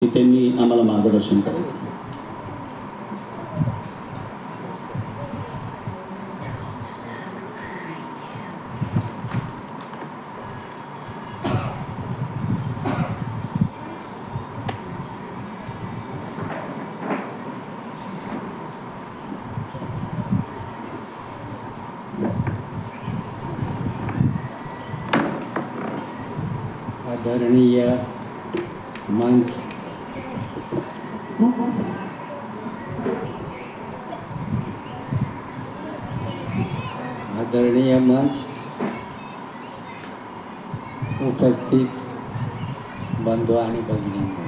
त्यांनी आम्हाला मार्गदर्शन करायचं. आदरणीय मंच, आदरणीय मंच, उपस्थित बंधू आणि भगिनींनो,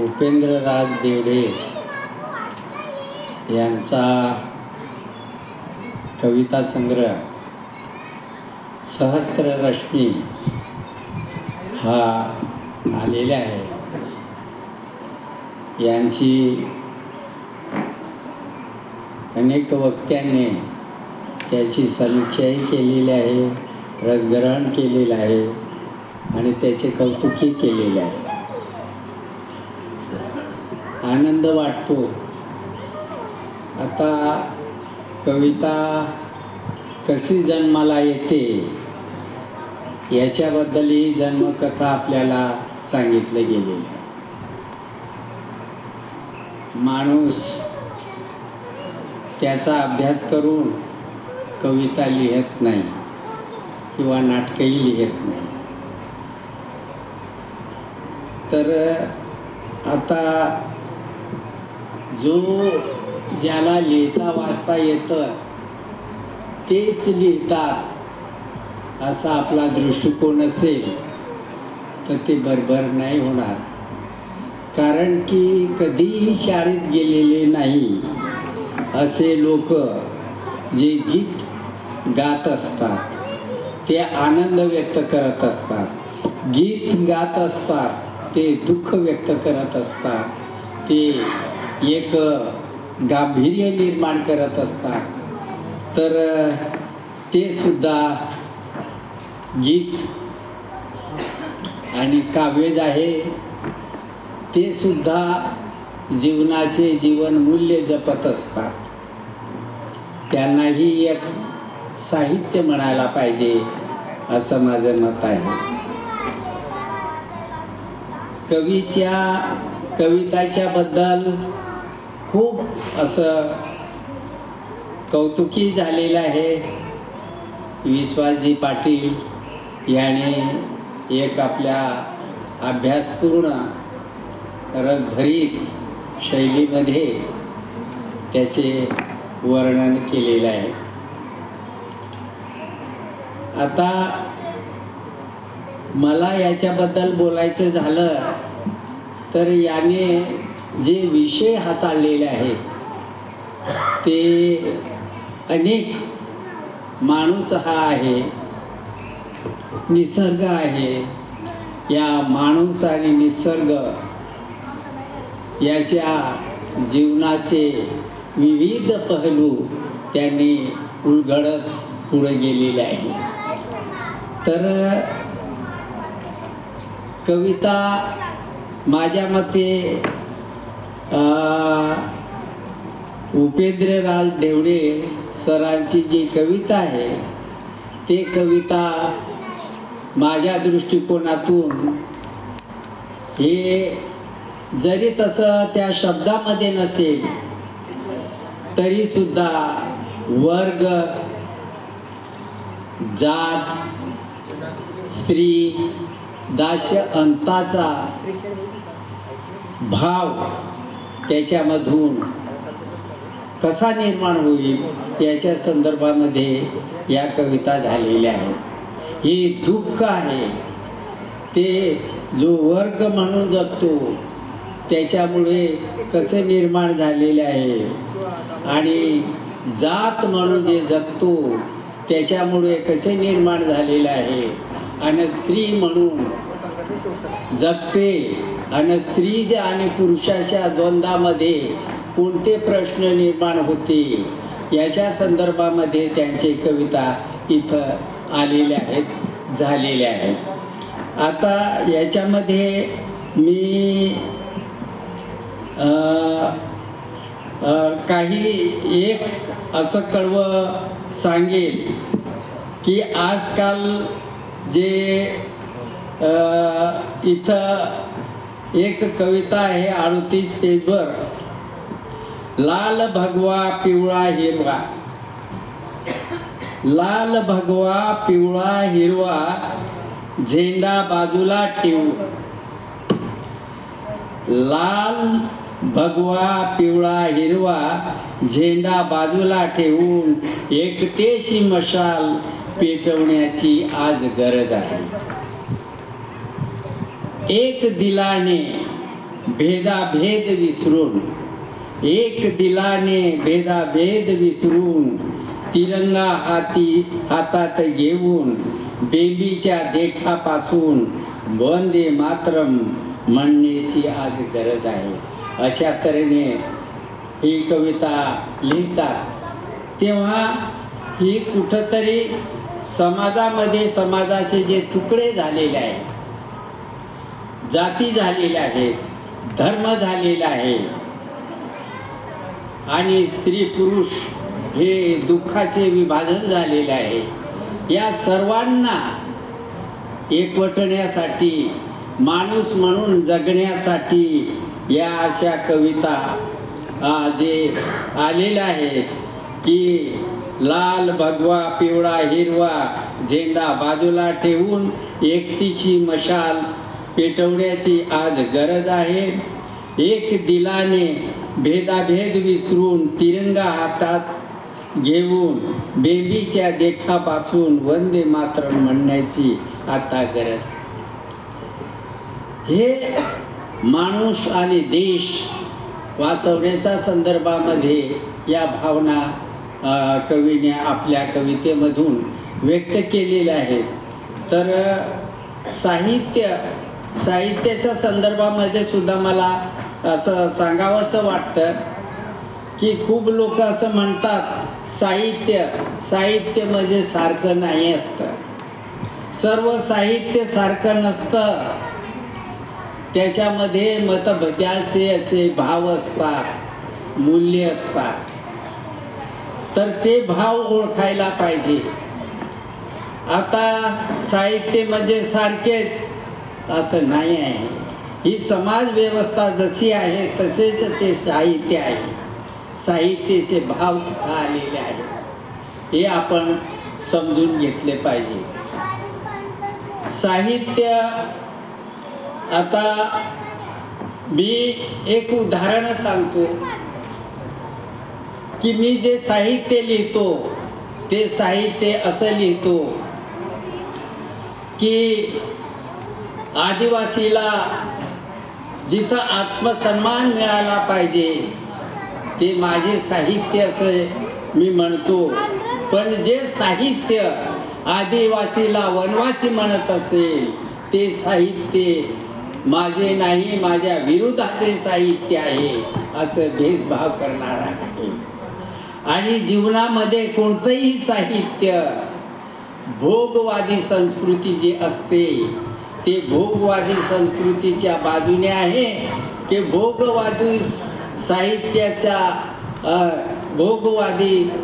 उपेंद्रराज देवडे यांचा कविता संग्रह सहस्त्ररश्मी हा आलेला आहे. यांची अनेक वक्त्यांनी त्याची समीक्षाही केलेली आहे, रसग्रहण केलेलं आहे आणि त्याचे कौतुकही केलेले आहे. आनंद वाटतो. आता कविता कशी जन्माला येते याच्याबद्दलही जन्मकथा आपल्याला सांगितलं गेलेलं आहे. माणूस त्याचा अभ्यास करून कविता लिहित नाही किंवा नाटकही लिहित नाही. तर आता जो ज्याला लिहिता वाचता येतं तेच लिहितात असा आपला दृष्टिकोन असेल तर ते बरोबर नाही होणार. कारण की कधीही शाळेत गेलेले नाही असे लोक जे गीत गात असतात, ते आनंद व्यक्त करत असतात, गीत गात असतात, ते दुःख व्यक्त करत असतात, ते एक गांभीर्य निर्माण करत असतात. तर ते सुद्धा गीत आणि काव्य आहे ते सुद्धा जीवनाचे जीवनमूल्य जपत असतात. त्यांनाही एक साहित्य म्हणायला पाहिजे असं माझं मत आहे. कविताच्या बद्दल खूप असं कौतुकी झालेलं आहे. विश्वासजी पाटील याने एक आपल्या अभ्यासपूर्ण रसभरीत शैलीमध्ये त्याचे वर्णन केलेलं आहे. आता मला याच्याबद्दल बोलायचं झालं तर याने जे विषय हाताळलेले आहेत ते अनेक. माणूस हा आहे, निसर्ग आहे. या माणूस आणि निसर्ग याच्या जीवनाचे विविध पहलू त्यांनी उलगडत पुढे गेलेले आहे. तर कविता माझ्या मते उपेंद्रराज देवडे सरांची जी कविता आहे ते कविता माझ्या दृष्टिकोनातून हे जरी तसं त्या शब्दामध्ये नसेल तरी सुद्धा वर्ग, जात, स्त्री, दास्य अंताचा भाव त्याच्यामधून कसा निर्माण होईल याच्या संदर्भामध्ये या कविता झालेल्या आहेत. हे दुःख आहे ते जो वर्ग म्हणून जगतो त्याच्यामुळे कसे निर्माण झालेले आहे आणि जात म्हणून जे जगतो त्याच्यामुळे कसे निर्माण झालेले आहे आणि स्त्री म्हणून जगते आणि स्त्री आणि पुरुषाच्या द्वंद्वामध्ये कोणते प्रश्न निर्माण होते याच्या संदर्भामध्ये त्यांचे कविता इथं आलेल्या आहेत, झालेल्या आहेत. आता याच्यामध्ये मी काही एक असं कडवं सांगेल की आजकाल जे इथं एक कविता आहे 38 पेजवर, लाल भगवा पिवळा हिरवा, लाल भगवा पिवळा हिरवा झेंडा बाजूला ठेवू, लाल भगवा पिवळा हिरवा झेंडा बाजूला ठेवून एकतेशी मशाल पेटवण्याची आज गरज आहे. एक दिलाने भेदाभेद विसरून, एक दिलाने भेदाभेद विसरून तिरंगा हातात घेऊन बेबीच्या देठापासून वंदे मातरम म्हणण्याची आज गरज आहे. अशा तऱ्हेने ही कविता लिहितात. तेव्हा ही कुठंतरी समाजामध्ये समाजाचे जे तुकडे झालेले आहेत, जाती झालेल्या आहेत, धर्म झालेला आहे आणि स्त्री पुरुष हे दुःखाचे विभाजन झालेले आहे, या सर्वांना एकवटण्यासाठी, माणूस म्हणून जगण्यासाठी या अशा कविता जे आलेल्या आहेत की लाल भगवा पिवळा हिरवा झेंडा बाजूला ठेवून एकतेची मशाल पेटवण्याची आज गरज आहे. एक दिलाने भेदाभेद विसरून तिरंगा हातात घेऊन बेबीच्या देठापासून वंदे मातरम म्हणण्याची आता गरज. हे माणूस आणि देश वाचवण्याच्या संदर्भामध्ये या भावना कवीने आपल्या कवितेमधून व्यक्त केलेल्या आहेत. तर साहित्याच्या संदर्भामध्ये सुद्धा मला असं सांगावंसं वाटतं की खूप लोक असं म्हणतात साहित्य म्हणजे सारखं नाही असतं, सर्व साहित्य सारखं नसतं, त्याच्यामध्ये मतभेदाचे असे भाव असतात, मूल्य असतात. तर ते भाव ओळखायला पाहिजे. आता साहित्य म्हणजे सारखेच असं नाही आहे. ही समाज व्यवस्था जशी आहे तसेच ते साहित्य आहे. साहित्याचे भाव तिथं आलेले आहेत, हे आपण समजून घेतले पाहिजे. साहित्य, आता मी एक उदाहरण सांगतो की मी जे साहित्य लिहितो ते साहित्य असं लिहितो की आदिवासीला जिथं आत्मसन्मान मिळाला पाहिजे ते माझे साहित्य असे मी म्हणतो. पण जे साहित्य आदिवासीला वनवासी म्हणत असेल ते साहित्य माझे नाही, माझ्या विरोधाचे साहित्य आहे असं भेदभाव करणारा आहे. आणि जीवनामध्ये कोणतंही साहित्य भोगवादी संस्कृती जी असते ते भोगवादी संस्कृतीच्या बाजूने आहे की भोगवादी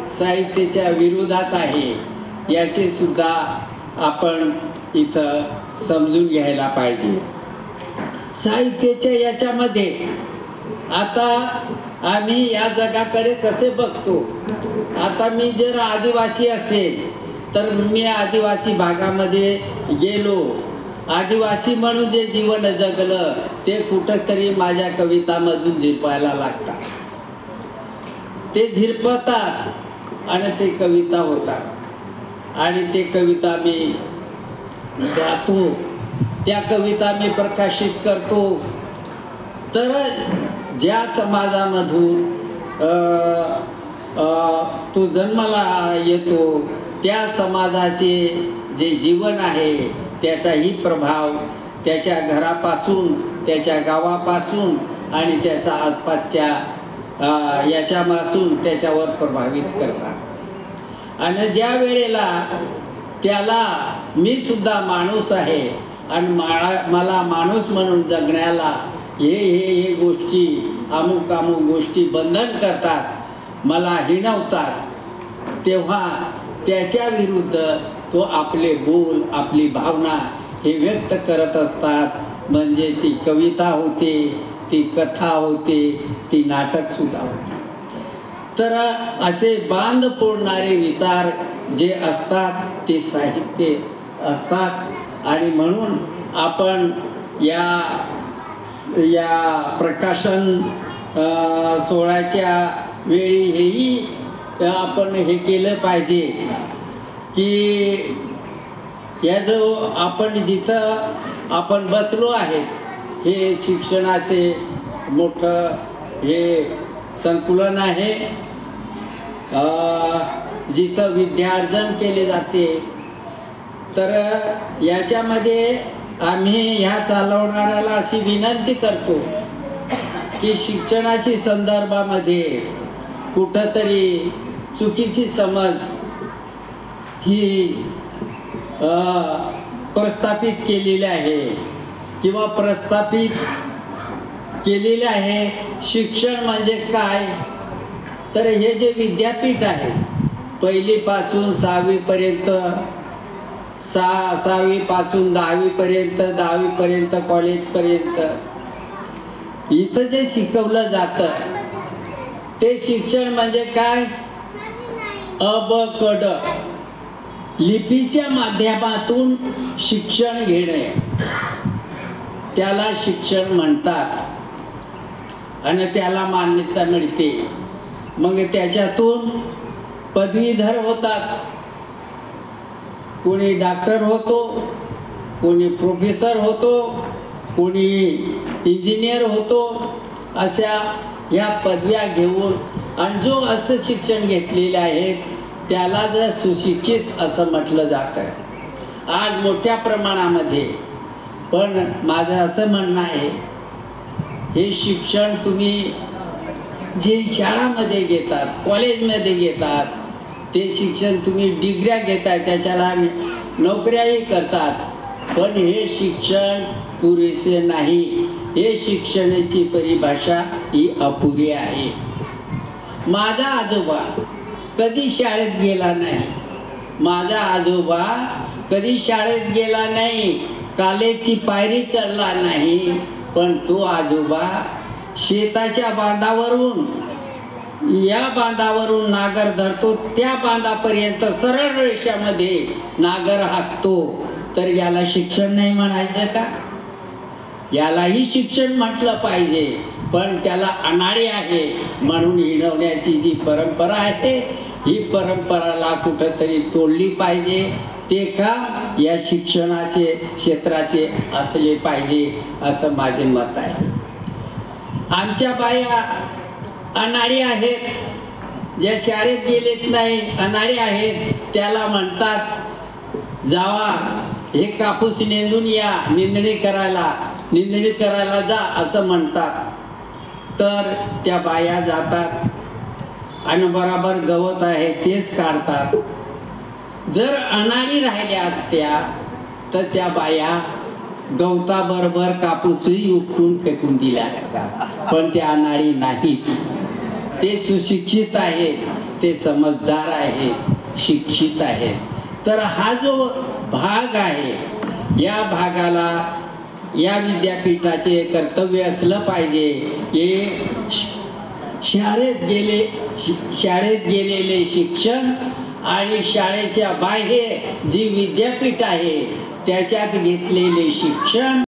साहित्याच्या विरोधात आहे, याचे सुद्धा आपण इथं समजून घ्यायला पाहिजे. साहित्याच्या याच्यामध्ये आता आम्ही या जगाकडे कसे बघतो. आता मी जर आदिवासी असेल तर मी आदिवासी भागामध्ये गेलो, आदिवासी म्हणून जे जीवन जगलं ते कुठंतरी माझ्या कवितामधून झिरपायला लागतात. ते झिरपतात आणि ते कविता होतात आणि ते कविता मी गातो, त्या कविता मी प्रकाशित करतो. तर ज्या समाजामधून तो जन्माला येतो त्या समाजाचे जे जीवन आहे त्याचाही प्रभाव त्याच्या घरापासून, त्याच्या गावापासून आणि त्याचा आसपासच्या याच्यापासून त्याच्यावर प्रभावित करतात. आणि ज्या वेळेला त्याला मी सुद्धा माणूस आहे आणि मला माणूस म्हणून जगण्याला हे गोष्टी अमुक अमुक गोष्टी बंधन करतात, मला हिणवतात, तेव्हा त्याच्या विरुद्ध तो आपले बोल आपली भावना हे व्यक्त करत असतात. म्हणजे ती कविता होते, ती कथा होते, ती नाटकसुद्धा होते. तर असे बांध फोडणारे विचार जे असतात ते साहित्य असतात. आणि म्हणून आपण या प्रकाशन सोहळ्याच्या वेळी हेही आपण हे केलं पाहिजे की या जो आपण जिथं आपण बसलो आहेत हे शिक्षणाचे मोठं हे संकुलन आहे, जिथं विद्यार्जन केले जाते. तर याच्यामध्ये आम्ही ह्या चालवणाऱ्याला अशी विनंती करतो की शिक्षणाची संदर्भामध्ये कुठंतरी चुकीची समज ही प्रस्थापित केलेली आहे किंवा प्रस्थापित केलेले आहे. शिक्षण म्हणजे काय, तर हे जे विद्यापीठ आहे पहिलीपासून 6वीपर्यंत, 6वीपासून 10वीपर्यंत, 10वीपर्यंत कॉलेजपर्यंत इथं जे शिकवलं जातं ते शिक्षण म्हणजे काय, अ ब क ड लिपीच्या माध्यमातून शिक्षण घेणे त्याला शिक्षण म्हणतात आणि त्याला मान्यता मिळते. मग त्याच्यातून पदवीधर होतात, कोणी डॉक्टर होतो, कोणी प्रोफेसर होतो, कोणी इंजिनियर होतो. अशा ह्या पदव्या घेऊन आणि जो असं शिक्षण घेतलेले आहेत त्याला जर सुशिक्षित असं म्हटलं जातं आज मोठ्या प्रमाणामध्ये. पण माझं असं म्हणणं आहे हे शिक्षण तुम्ही जे शाळामध्ये घेतात, कॉलेजमध्ये घेतात, ते शिक्षण तुम्ही डिग्र्या घेताय, त्याच्याला नोकऱ्याही करतात, पण हे शिक्षण पुरेसे नाही. हे शिक्षणाची परिभाषा ही अपुरी आहे. माझा आजोबा कधी शाळेत गेला नाही, माझा आजोबा कधी शाळेत गेला नाही, कॉलेजची पायरी चढला नाही, पण तो आजोबा शेताच्या बांधावरून या बांधावरून नागर धरतो, त्या बांधापर्यंत सरळ रेषामध्ये नागर हाकतो. तर याला शिक्षण नाही म्हणायचं का? यालाही शिक्षण म्हटलं पाहिजे. पण त्याला अनाडी आहे म्हणून हिणवण्याची जी परंपरा आहे ही परंपराला कुठंतरी तोडली पाहिजे. ते काम या शिक्षणाचे क्षेत्राचे असले पाहिजे असं माझे मत आहे. आमच्या बाया अनाडी आहेत, ज्या शाळेत गेलेत नाही, अनाडी आहेत, त्याला म्हणतात जावा हे कापूस नेंदून या, निंदणी करायला जा असं म्हणतात. तर त्या बाया जातात आणि बराबर गवत आहे तेच काढतात. जर अनाडी राहिल्या असत्या तर त्या बाया गवताबरोबर कापूसही उपटून फेकून दिल्या असतात. पण त्या अनाडी नाहीत, ते सुशिक्षित आहेत, ते समजदार आहेत, शिक्षित आहेत. तर हा जो भाग आहे या भागाला या विद्यापीठाचे कर्तव्य असलं पाहिजे. हे शाळेत गेलेले शिक्षण आणि शाळेच्या बाहेर जी विद्यापीठ आहे त्याच्यात घेतलेले शिक्षण